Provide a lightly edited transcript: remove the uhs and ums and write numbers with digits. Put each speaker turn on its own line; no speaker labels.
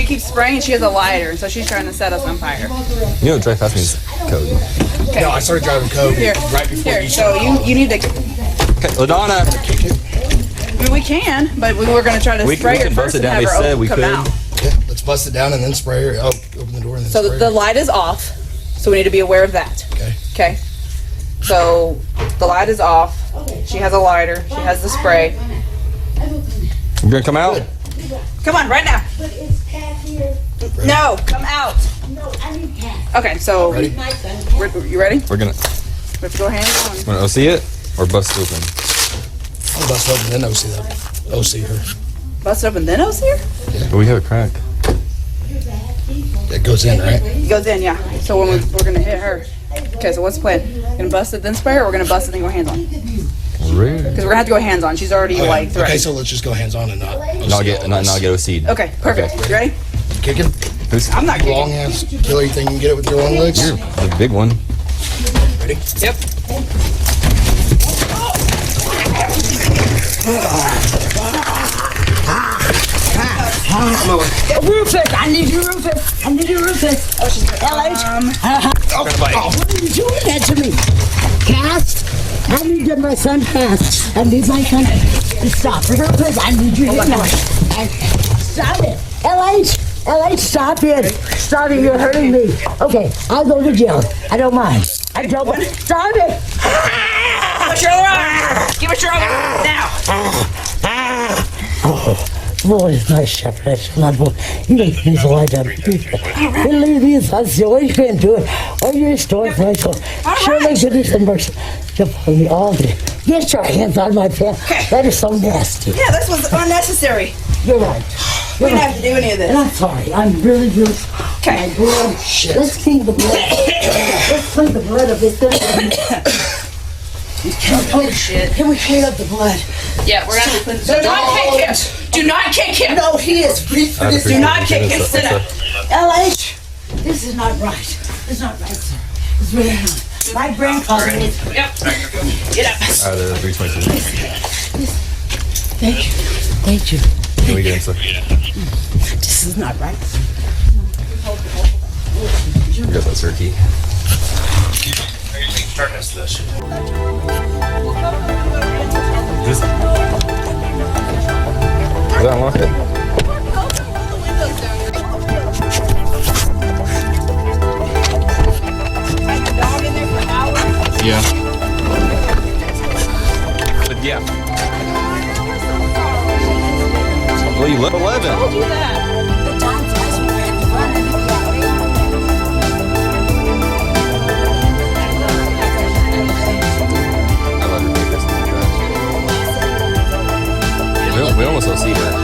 keeps spraying. She has a lighter, so she's trying to set us on fire.
You know, drive past me is code.
Okay.
No, I started driving code right before
Here,
you
so you need to.
Okay, LaDonna.
I mean, we can, but we were going to try to spray her first and have her come out.
Yeah, let's bust it down and then spray her. Oh, open the door and then
So
spray her.
the light is off, so we need to be aware of that.
Okay.
Okay. So the light is off. She has a lighter. She has the spray.
You gonna come out?
Come on, right now.
But is Pat here?
No, come out.
No, I need Pat.
Okay, so
Ready?
My son.
you ready?
We're gonna
We have to go hands on.
wanna OC it or bust it open.
I'll bust open then OC that. OC her.
Bust it up and then O's here?
But we have a crack.
It goes in, right?
It goes in, yeah. So when we're going to hit her. Okay, so what's the plan? Gonna bust it then spray her, or we're going to bust it then go hands on?
Rude.
Because we're going to have to go hands on. She's already like threatened.
Okay, so let's just go hands on and not
Not get OC'd.
Okay, perfect. You ready?
kicking.
I'm not kicking.
Long ass killer. You think you can get it with your long legs?
You're the big one.
Ready?
Yep.
Rufus, I need you, Rufus. I need you, Rufus. Oh, she's LH. What are you doing that to me? Cass, I need to get my son Cass. I need my son to stop. Rufus, I need you to stop it. LH, stop it. Stop it, you're hurting me. Okay, I'll go to jail. I don't mind. I don't mind. Stop it.
Give us your arm. Give us your arm now.
Boy, my shepherd, that's not boy. You make me so I don't do that. Believe me, that's the way you can do it. Or your store, my soul. Surely goodness and mercy shall follow me all day. Get your hands on my pants. That is so nasty.
Yeah, this was unnecessary.
You're right.
We didn't have to do any of
And
this.
I'm sorry. I'm really.
Okay.
My blood. Let's clean the blood. Let's clean the blood of this.
Holy shit.
Can we clean up the blood?
Yeah, we're gonna have to clean. Do not kick him. Do not kick him.
No, he is free for this.
Do not kick him. Sit up.
LH, this is not right. This is not right, sir. It's really not. My brain calls me.
Yep. Get up.
Out of the 322.
Thank you. Thank you.
Can we get inside?
This is not right.
We got that turkey. Just. Is that unlocked it? Yeah. But yeah. Well, you live 11.
Told you that.
We almost don't see her.